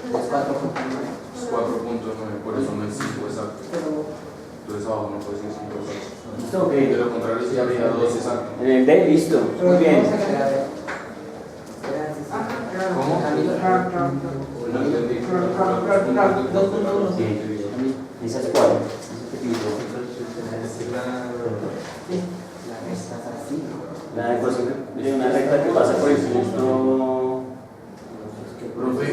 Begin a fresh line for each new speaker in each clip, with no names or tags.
Es 4.9.
Es 4.9, por eso no es 5 exacto. Entonces abajo no puede ser 5 exacto.
¿Listo? Ok.
De lo contrario, sí habría 2 exacto.
En el D, listo. Muy bien.
¿Cómo? No entendí.
Sí. ¿Esa es cuál? La ecuación de una recta que pasa por el punto.
Profe,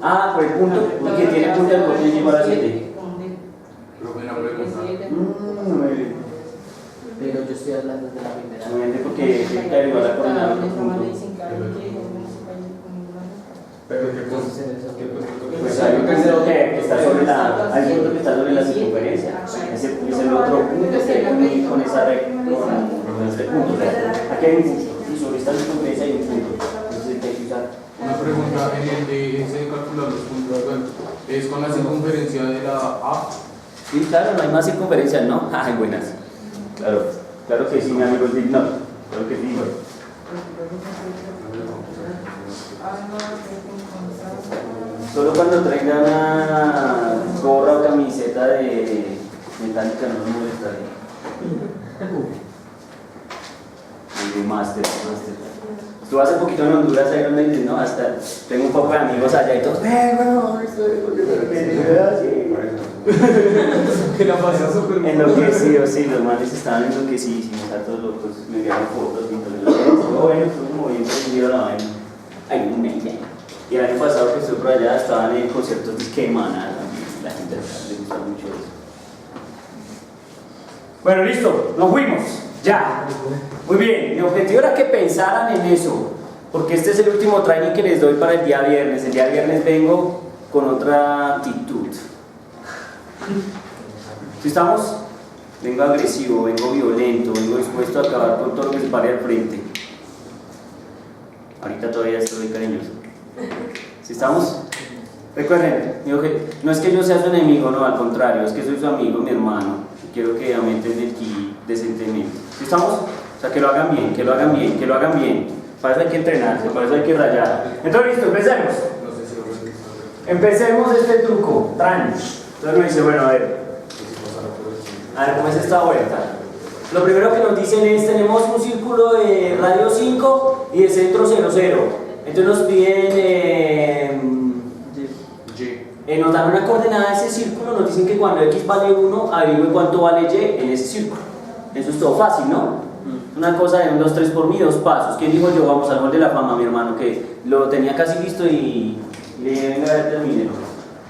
Ah, por el punto, porque tiene punto del coseno igual a 7.
profe, una pregunta.
Muy bien.
Pero yo estoy hablando de la primera.
Obviamente porque tiene que averiguar la coordenada del punto.
Pero que
Pues hay un punto que está sobre la, hay un punto que está sobre la circunferencia. Ese es el otro punto que une con esa recta, con este punto. Aquí hay un punto y sobre esta circunferencia hay un punto. Entonces hay que usar.
una pregunta en el de ese de calcular los puntos, bueno, es con la circunferencia de la A.
Sí, claro, no hay más circunferencias, ¿no? Ay, buenas. Claro, claro que sí, mi amigo Digno. Claro que sí. Solo cuando traiga una gorra o camiseta de metálica no nos molestaré. De máster. Estuve hace poquito en Honduras, ahí donde dicen, no, hasta tengo un poco de amigos allá y todos, bueno,
Que la pasa súper bien.
enloquecidos, sí, los manes estaban enloquecidísimos, a todos locos, me enviaron fotos y todo. Bueno, fue como bien prendido la vaina. Ay, una idea. Y el año pasado que estuve por allá estaban en conciertos de Quemana, la gente le gusta mucho eso. Bueno, listo, nos fuimos, ya. Muy bien, mi objetivo era que pensaran en eso, porque este es el último training que les doy para el día viernes. El día viernes vengo con otra actitud. ¿Sí estamos? Vengo agresivo, vengo violento, vengo dispuesto a acabar con todo lo que se pare al frente. Ahorita todavía estoy cariñoso. ¿Sí estamos? Recuerden, no es que yo sea su enemigo, no, al contrario, es que soy su amigo, mi hermano. Y quiero que aumenten el ki decentemente. ¿Sí estamos? O sea, que lo hagan bien, que lo hagan bien, que lo hagan bien. Para eso hay que entrenarse, para eso hay que rayar. Entonces, listo, empecemos. Empecemos este truco, tranch. Entonces me dice, bueno, a ver, ¿cómo es esta vuelta? Lo primero que nos dicen es, tenemos un círculo de radio 5 y de centro 0, 0. Entonces nos piden, nos dan una coordenada de ese círculo, nos dicen que cuando X vale 1, averigüe cuánto vale Y en ese círculo. Eso es todo fácil, ¿no? Una cosa de 1, 2, 3 por mí, 2 pasos. ¿Quién dijo yo? Vamos al Hall de la Fama, mi hermano, que lo tenía casi listo y le dije, venga, termínelo.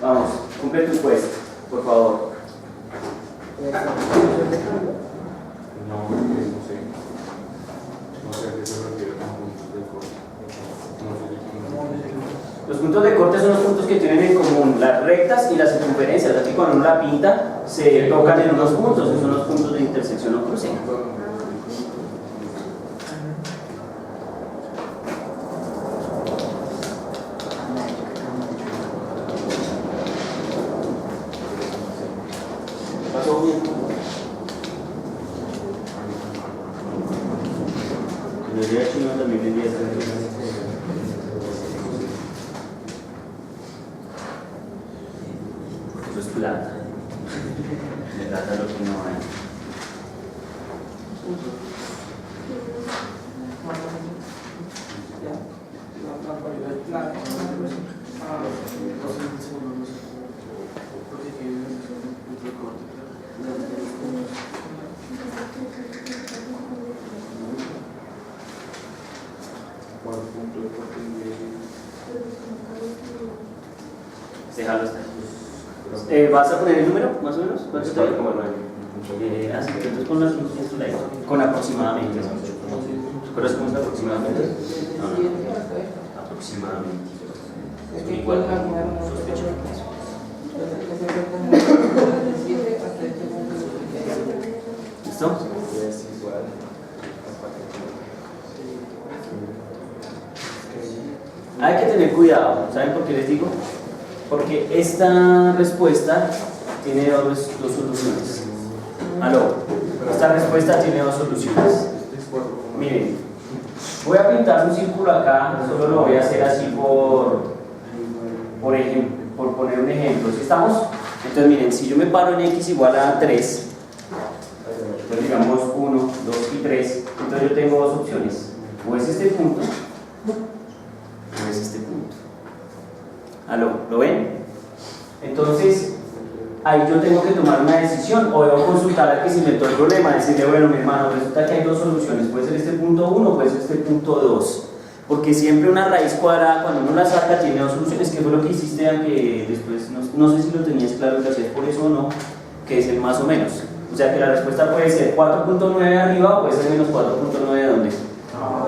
Vamos, cumple tu puesto, por favor.
No sé. No sé a qué se refiere con puntos de corte.
Los puntos de corte son los puntos que tienen en común las rectas y las circunferencias. Aquí cuando uno la pinta se tocan en unos puntos, esos son los puntos de intersección o cruce. ¿Pasó bien? El día chino también vendía esa. Eso es plata. De plata lo que no hay. Déjalo estar. ¿Vas a poner el número, más o menos? ¿Cuánto te como 9? Así que entonces con con aproximadamente. ¿Te acuerdas cómo es aproximadamente? No. Aproximadamente. Es igual como sospecho. ¿Listo? Hay que tener cuidado, ¿saben por qué les digo? Porque esta respuesta tiene dos soluciones. Aló, esta respuesta tiene dos soluciones. Miren, voy a pintar un círculo acá, solo lo voy a hacer así por por poner un ejemplo, ¿sí estamos? Entonces miren, si yo me paro en x igual a 3, entonces digamos 1, 2 y 3, entonces yo tengo dos opciones, o es este punto, o es este punto. ¿Aló? ¿Lo ven? Entonces, ahí yo tengo que tomar una decisión, o debo consultar al que se inventó el problema, decirle, bueno, mi hermano, resulta que hay dos soluciones, puede ser este punto 1 o puede ser este punto 2. Porque siempre una raíz cuadrada, cuando uno la saca, tiene dos soluciones, que fue lo que hiciste, aunque después no sé si lo tenías claro que hacías por eso o no, que es el más o menos. O sea que la respuesta puede ser 4.9 arriba o puede ser menos 4.9 ¿de dónde?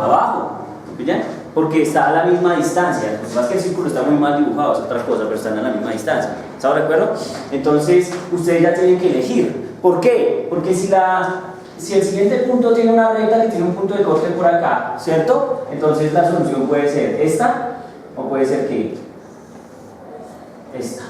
Abajo. ¿Ya? Porque está a la misma distancia. Lo que pasa es que el círculo está muy mal dibujado, es otra cosa, pero están a la misma distancia. ¿Estamos de acuerdo? Entonces, ustedes ya tienen que elegir. ¿Por qué? Porque si el siguiente punto tiene una recta que tiene un punto de corte por acá, ¿cierto? Entonces la solución puede ser esta o puede ser que esta.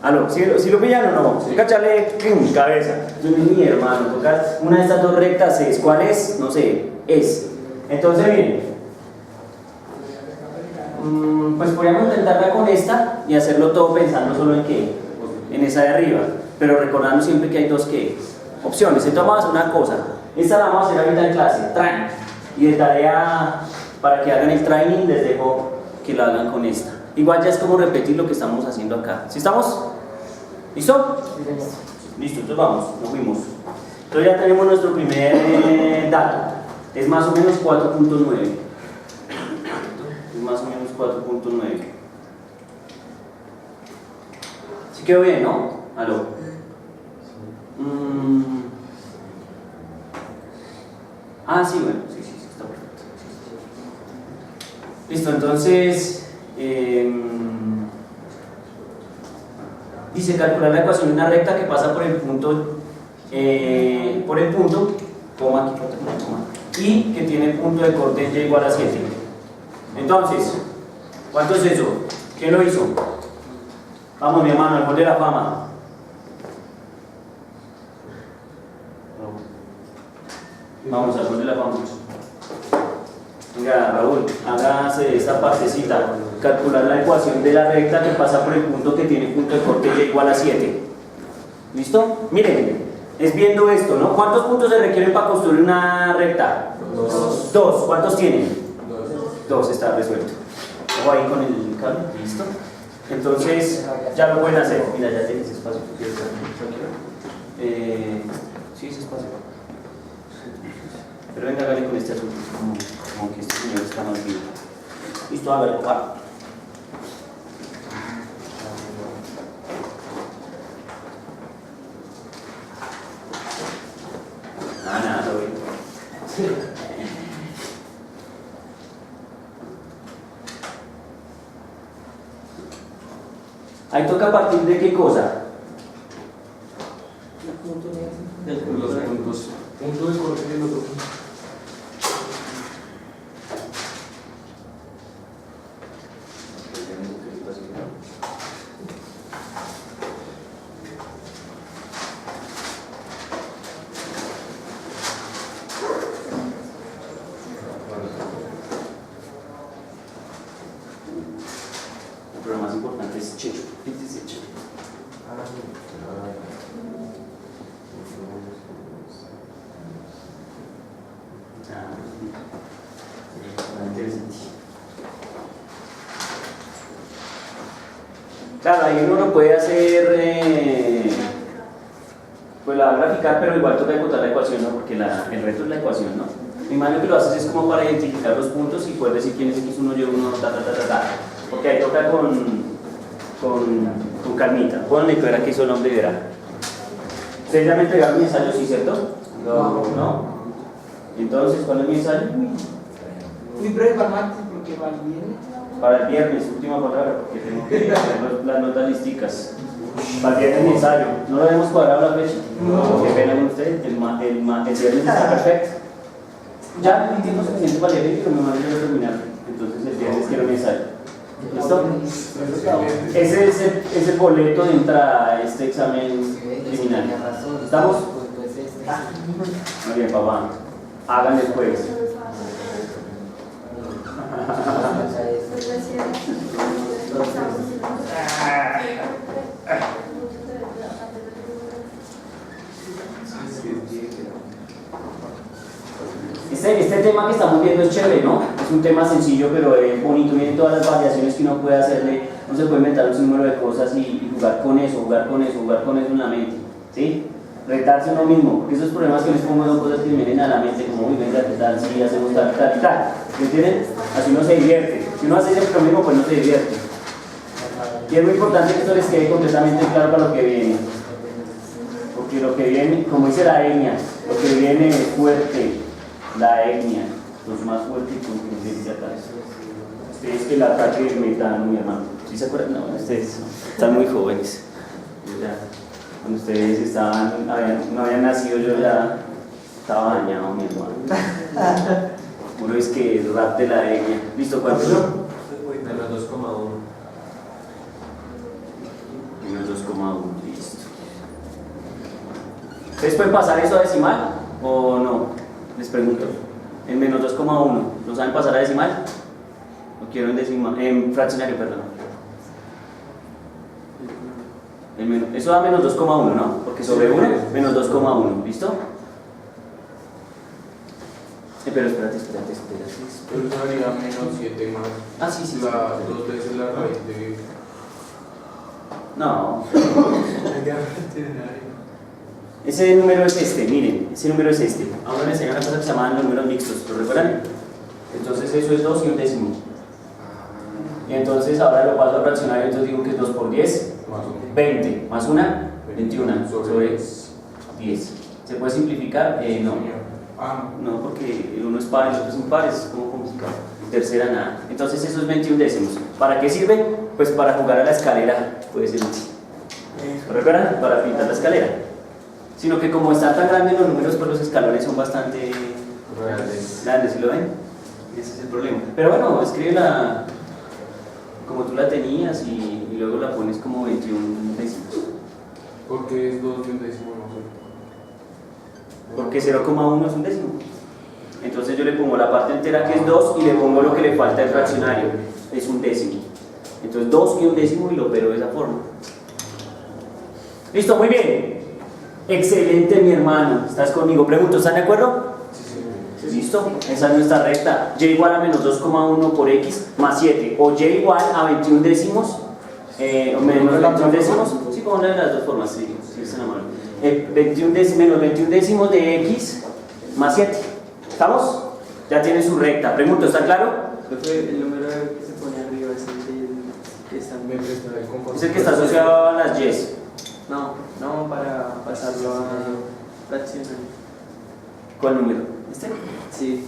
¿Aló? ¿Sí lo pillan o no? Sí. Cachale cabeza. Yo mi hermano, tocar una de estas dos rectas es. ¿Cuál es? No sé, es. Entonces miren, pues podríamos intentarla con esta y hacerlo todo pensando solo en qué, en esa de arriba, pero recordando siempre que hay dos ¿qué? Opciones. Entonces vamos a hacer una cosa, esta la vamos a hacer ahorita en clase, train, y de tarea para que hagan el training les dejo que lo hagan con esta. Igual ya es como repetir lo que estamos haciendo acá. ¿Sí estamos? ¿Listo? Listo, entonces vamos, nos fuimos. Entonces ya tenemos nuestro primer dato, es más o menos 4.9. Es más o menos 4.9. ¿Sí quedó bien, no? ¿Aló? Sí, bueno, sí, está perfecto. Listo, entonces dice calcular la ecuación de una recta que pasa por el punto, coma, aquí falta una coma, y que tiene punto de corte en y igual a 7. Entonces, ¿cuánto es eso? ¿Quién lo hizo? Vamos, mi hermano, el gol de la fama. Vamos al gol de la fama. Venga, Raúl, hágase esta partecita. Calcular la ecuación de la recta que pasa por el punto que tiene punto de corte y igual a 7. ¿Listo? Miren, es viendo esto, ¿no? ¿Cuántos puntos se requieren para construir una recta? 2. ¿Cuántos tienen? 2, está resuelto. Ojo ahí con el cable, ¿listo? Entonces, ya lo pueden hacer. Mira, ya tienes espacio. Sí, ese espacio. Pero venga, hágale con este asunto. Como que este señor está más vivo. Listo, hágale, papá. Nada, lo veo. Ahí toca a partir de qué cosa.
Los puntos. Punto de corte y el otro punto.
Pero lo más importante es Checho. Claro, ahí uno lo puede hacer, pues la va a graficar, pero igual toca encontrar la ecuación, ¿no? Porque el reto es la ecuación, ¿no? Mi mano que lo haces es como para identificar los puntos y poder decir quién es X1, Y1, ta. Porque ahí toca con calmita. Ponle que verá que hizo el hombre y verá. ¿Ustedes ya me entregaron mi ensayo, sí, cierto? ¿No? Entonces, ¿cuándo es mi ensayo?
Muy breve para martes porque va el viernes.
Para el viernes, última palabra, porque tengo que hacer las notas listicas. Para el viernes mi ensayo. ¿No lo habíamos cuadrado la fecha?
No.
Qué pena con usted, el viernes está perfecto. Ya el tiempo suficiente para leer, pero me mandé a terminar. Entonces el viernes quiero mi ensayo. ¿Listo? Ese es el boleto de entrada a este examen criminal. ¿Estamos? Muy bien, papá. Háganle pues.
Pues recién,
este tema que estamos viendo es chévere, ¿no? Es un tema sencillo, pero es bonito. Miren todas las variaciones que uno puede hacerle. Uno se puede inventar un número de cosas y jugar con eso, jugar con eso, jugar con eso en la mente, ¿sí? Retarse uno mismo, porque esos problemas que les pongo son cosas que me vienen a la mente, como, uy, venga, ¿qué tal? Sí, hacemos tal, tal y tal. ¿Me entienden? Así uno se divierte. Si uno hace siempre lo mismo, pues no se divierte. Y es muy importante que esto les quede completamente claro para lo que viene. Porque lo que viene, como dice la etnia, lo que viene es fuerte, la etnia, los más fuertes y contundentes acá. Ustedes que el ataque del metano, mi hermano. ¿Sí se acuerdan? No, ustedes están muy jóvenes. Ya, cuando ustedes no habían nacido, yo ya estaba dañado, mi hermano. Uno es que el rap de la etnia. ¿Listo? ¿Cuánto?
Menos 2,1.
Menos 2,1, listo. ¿Ustedes pueden pasar eso a decimal o no? Les pregunto. En menos 2,1, ¿lo saben pasar a decimal? ¿O quiero en decimal? En fraccionario, perdón. Eso da menos 2,1, ¿no? Porque sobre 1, menos 2,1, ¿listo? Pero espérate.
Pero eso haría menos 7 más.
Ah, sí.
La 2 veces la raíz de.
No. Ese número es este, miren, ese número es este. A uno le enseñan una cosa que se llaman los números mixtos, ¿lo recuerdan? Entonces eso es 2 y un décimo. Y entonces ahora lo paso al fraccionario, entonces digo que es 2 por 10, 20, más 1, 21, sobre 10. ¿Se puede simplificar? No. No, porque el uno es par y el otro es impar, es como complicado. Tercera nada. Entonces eso es 21 décimos. ¿Para qué sirve? Pues para jugar a la escalera, puede ser útil. ¿Lo recuerdan? Para pintar la escalera. Sino que como están tan grandes los números, pues los escalones son bastante grandes, ¿sí lo ven? Ese es el problema. Pero bueno, escríbela como tú la tenías y luego la pones como 21 décimos.
¿Por qué es 2 y un décimo? No sé.
Porque 0,1 es un décimo. Entonces yo le pongo la parte entera que es 2 y le pongo lo que le falta al fraccionario, es un décimo. Entonces 2 y un décimo y lo opero de esa forma. Listo, muy bien. Excelente, mi hermano. ¿Estás conmigo? Pregunto, ¿están de acuerdo?
Sí.
¿Listo? Esa es nuestra recta. Y igual a menos 2,1 por x más 7. O y igual a 21 décimos. O menos 21 décimos. Sí, como una de las dos formas. Sí, es una mano. Menos 21 décimos de x más 7. ¿Estamos? Ya tiene su recta. Pregunto, ¿está claro?
El número que se pone arriba es el que está
Me presta el comportamiento.
Es el que está asociado a las y.
No, para pasarlo a fraccionar.
¿Cuál número? ¿Este?
Sí.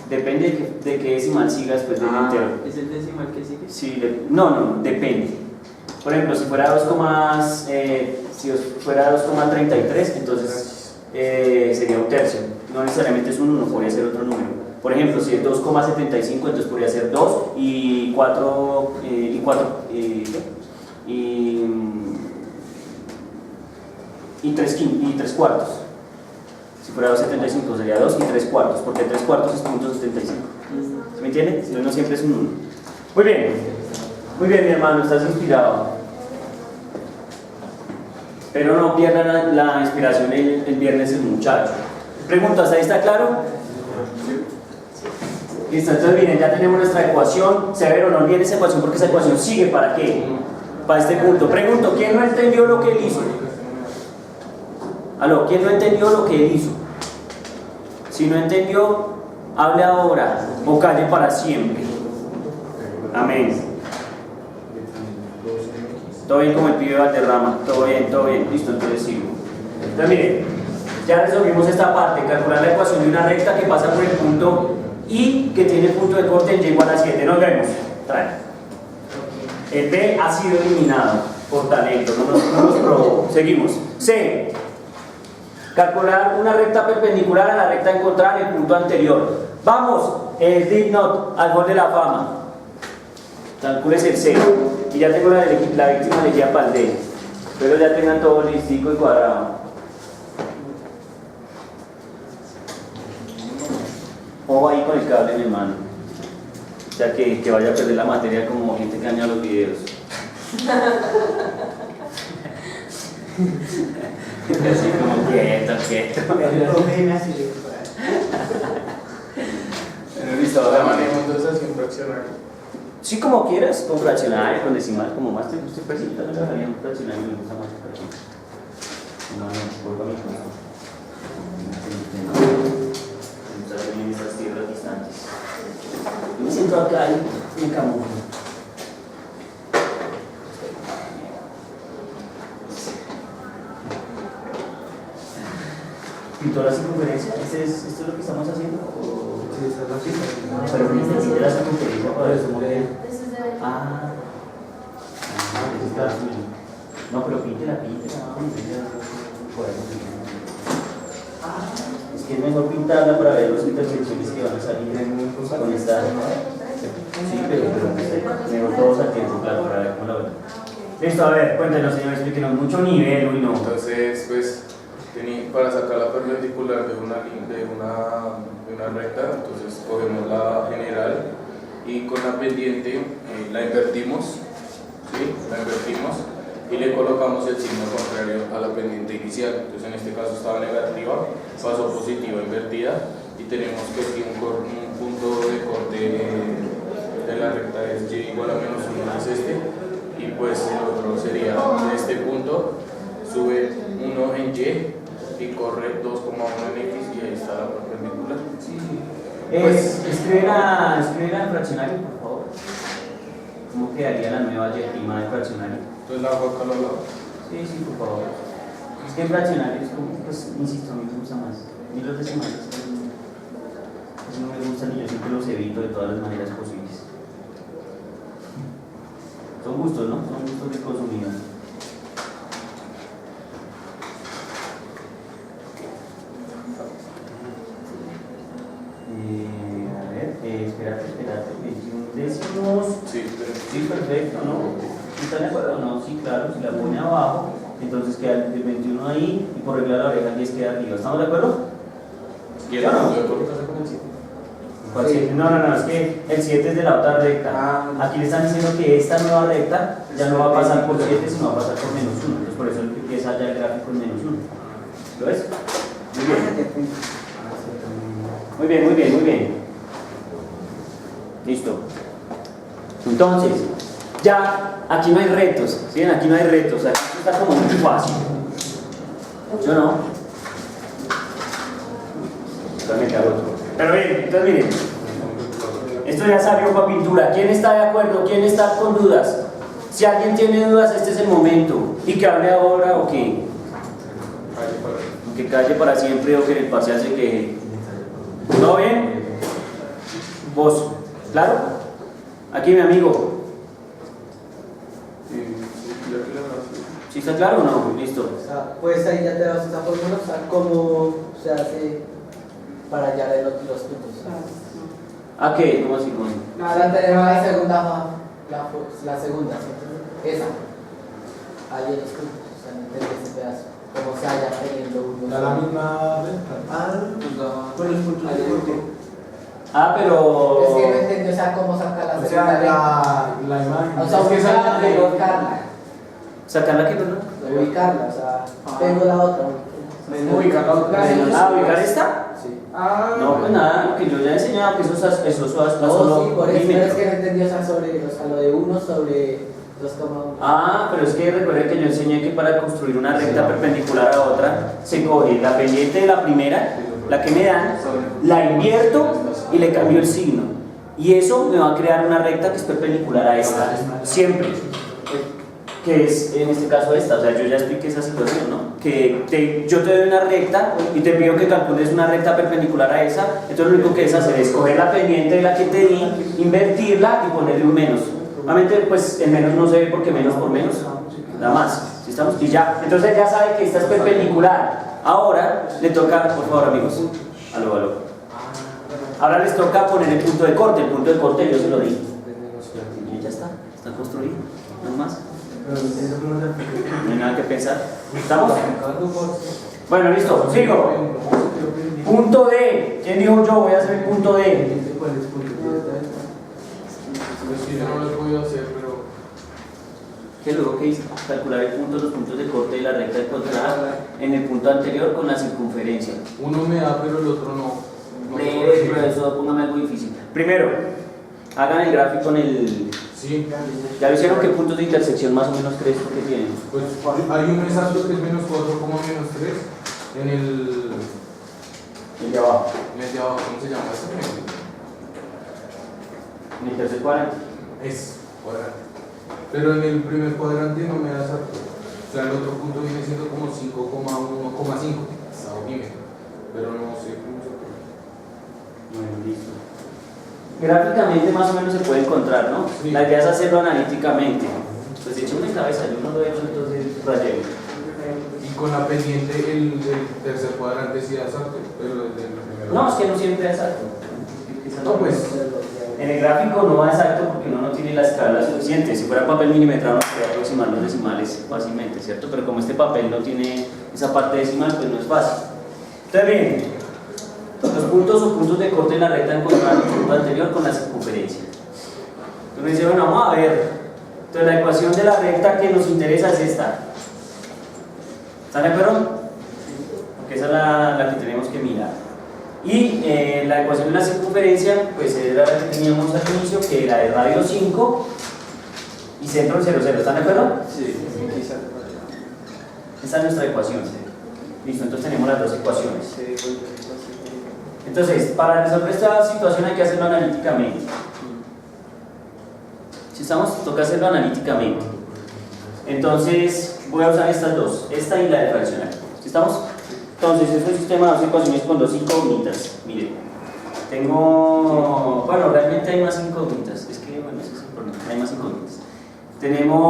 Depende de qué decimal sigas después del entero.
¿Es el decimal que sigue?
Sí, no, depende. Por ejemplo, si fuera 2,33, entonces sería un tercio. No necesariamente es un 1, podría ser otro número. Por ejemplo, si es 2,75, entonces podría ser 2 y 4 y 3 cuartos. Si fuera 2,75 sería 2 y 3 cuartos, porque 3 cuartos es 0,75. ¿Se me entiende? Entonces no siempre es un 1. Muy bien, mi hermano, estás inspirado. Pero no pierdan la inspiración el viernes el muchacho. Pregunto, ¿hasta ahí está claro? Listo, entonces miren, ya tenemos nuestra ecuación. Severo, no olviden esa ecuación porque esa ecuación sigue ¿para qué? Para este punto. Pregunto, ¿quién no entendió lo que él hizo? Aló, ¿quién no entendió lo que él hizo? Si no entendió, hable ahora o calle para siempre. Amén. Todo bien como el pibe Valderrama, todo bien, listo, entonces sigo. Entonces miren, ya resolvimos esta parte, calcular la ecuación de una recta que pasa por el punto I que tiene punto de corte en y igual a 7, nos vemos, trae. El B ha sido eliminado por talento, no nos probó. Seguimos. C, calcular una recta perpendicular a la recta encontrada en el punto anterior. Vamos, el dip not al gol de la fama. Calcules el C. Y ya tengo la víctima elegida para el D. Pero ya tengan todo listico y cuadrado. Ojo ahí con el cable, mi hermano. O sea que vaya a perder la materia como gente que daña los videos. Así como quieto. Listo,
La
hagamos.
manejo entonces así en fraccionario.
Sí, como quieras, con fraccionario, con decimal, como más te guste, pues sí, también lo haría en fraccionario, me gusta más fraccionario. No, vuelvo a mi puesto. Me gusta bien en estas tierras distantes. Yo me siento acá y me camuflo. ¿Pintó la circunferencia? ¿Esto es lo que estamos haciendo? ¿O?
Sí, esa es la cita.
Pero necesita la circunferencia para eso, muy bien. Ah, eso está así. No, pero píntela. Es que es mejor pintarla para ver las intersecciones que van a salir con esta. Sí, pero mejor todos a tiempo, claro, para ver cómo la ven. Listo, a ver, cuéntenos, señor, explíquenos. Mucho nivel, uy, no.
Entonces, pues, para sacar la perpendicular de una recta, entonces cogemos la general y con la pendiente la invertimos, ¿sí? La invertimos y le colocamos el signo contrario a la pendiente inicial. Entonces en este caso estaba negativa, pasó positiva invertida y tenemos que aquí un punto de corte de la recta es y igual a menos 1 es este, y pues el otro sería en este punto, sube 1 en Y y corre 2,1 en X y ahí está la perpendicular.
Pues, escríbela en fraccionario, por favor. ¿Cómo quedaría la nueva Y prima de fraccionario?
Entonces la hago acá al lado.
Sí, por favor. Es que en fraccionario es como, pues, insisto, a mí me gusta más. A mí los decimales no me gustan y yo siempre los evito de todas las maneras posibles. Son gustos, ¿no? Son gustos de consumidor. A ver, espérate, 21 décimos.
Sí, pero
Sí, perfecto, ¿no? ¿Están de acuerdo o no? Sí, claro, si la pone abajo, entonces queda el 21 ahí y por regla de la oreja el 10 queda arriba. ¿Estamos de acuerdo?
¿y el
¿Ya no?
punto de corte hace con el 7?
¿Cuál 7? No, es que el 7 es de la otra recta. Aquí le están diciendo que esta nueva recta ya no va a pasar por 7, sino va a pasar por -1. Entonces por eso empieza ya el gráfico en -1. ¿Lo ves? Muy bien. Listo. Entonces, ya aquí no hay retos, ¿sí? Aquí no hay retos, aquí está como muy fácil. ¿Yo no? También hago otro. Pero bien, entonces miren, esto ya salió para pintura. ¿Quién está de acuerdo? ¿Quién está con dudas? Si alguien tiene dudas, este es el momento. ¿Y que hable ahora o qué? Que calle para siempre o que el parcial se queje. ¿Todo bien? ¿Vos? ¿Claro? Aquí mi amigo. ¿Sí está claro o no? Listo.
O sea, pues ahí ya te das esa fórmula, o sea, cómo se hace para hallar los puntos.
¿A qué? ¿Cómo así? ¿Cómo así?
No, la segunda, la segunda, ¿sí? Esa.
Ahí en los puntos, o sea, no entendí ese pedazo. Cómo se halla teniendo uno.
Da la misma recta.
Por los puntos de corte.
Ah, pero...
Es que no entendí, o sea, cómo sacar la
O
segunda
sea,
recta.
la imagen.
O sea,
Es que esa-
ubicarla.
¿Sacarla qué, perdón?
Ubicarla, o sea, tengo la otra.
Ubicar la otra.
Ah, ¿ubicar esta?
Sí.
No, pues nada, que yo ya he enseñado que eso es
No, sí, por eso, pero es que no entendí, o sea, lo de 1 sobre 2,1.
Ah, pero es que recuerden que yo enseñé que para construir una recta perpendicular a otra se coge la pendiente de la primera, la que me dan, la invierto y le cambio el signo. Y eso me va a crear una recta que es perpendicular a esta, siempre. Que es en este caso esta, o sea, yo ya expliqué esa situación, ¿no? Que yo te doy una recta y te pido que calcules una recta perpendicular a esa, entonces lo único que es hacer es coger la pendiente de la que te di, invertirla y ponerle un menos. Obviamente, pues el menos no se ve porque menos por menos, nada más, ¿sí estamos? Y ya, entonces ya sabe que esta es perpendicular. Ahora le toca, por favor amigos, aló. Ahora les toca poner el punto de corte yo se lo di. Y ya está construido, no hay más. No hay nada que pensar. ¿Estamos? Bueno, listo, sigo. Punto D. ¿Quién dijo yo? Voy a hacer el punto D.
Pues sí, yo no lo he podido hacer, pero
¿Qué luego que hice? Calcular los puntos de corte de la recta encontrada en el punto anterior con la circunferencia.
uno me da, pero el otro no.
Breve, profesor, póngame algo difícil. Primero, hagan el gráfico en el...
Sí,
¿Ya lo hicieron? ¿Qué puntos de intersección más o menos crees tú que tienen?
pues hay un exacto que es menos 4, menos 3 en el
El de abajo.
de abajo, ¿cómo se llama eso?
En el tercer cuadrante.
Es cuadrante. Pero en el primer cuadrante no me da exacto. O sea, el otro punto viene siendo como 5,1,5 milímetros. Pero no sé cómo se puede.
Bueno, listo. Gráficamente más o menos se puede encontrar, ¿no?
Sí.
La idea es hacerlo analíticamente. Pues échame en cabeza, yo no lo he hecho, entonces rayé.
Y con la pendiente el tercer cuadrante sí da exacto, pero el del primero.
No, es que no siempre es exacto.
No, pues.
En el gráfico no va exacto porque uno no tiene la escala suficiente. Si fuera papel milimetrado, podría aproximar los decimales fácilmente, ¿cierto? Pero como este papel no tiene esa parte decimal, pues no es fácil. Entonces, bien, los puntos o puntos de corte en la recta encontraron el punto anterior con la circunferencia. Entonces me dice, bueno, vamos a ver. Entonces la ecuación de la recta que nos interesa es esta. ¿Están de acuerdo? Porque esa es la que tenemos que mirar. Y la ecuación de la circunferencia, pues era la que teníamos al inicio, que era de radio 5 y centro 0,0. ¿Están de acuerdo?
Sí,
Esta es nuestra ecuación. Listo, entonces tenemos las dos ecuaciones. Entonces, para resolver esta situación hay que hacerlo analíticamente. Si estamos, toca hacerlo analíticamente. Entonces, voy a usar estas dos, esta y la de fraccionar. ¿Sí estamos? Entonces, es un sistema de dos ecuaciones con dos incógnitas. Miren, tengo, bueno, realmente hay más incógnitas. Es que, bueno, ese es el problema. Hay más incógnitas. Tenemos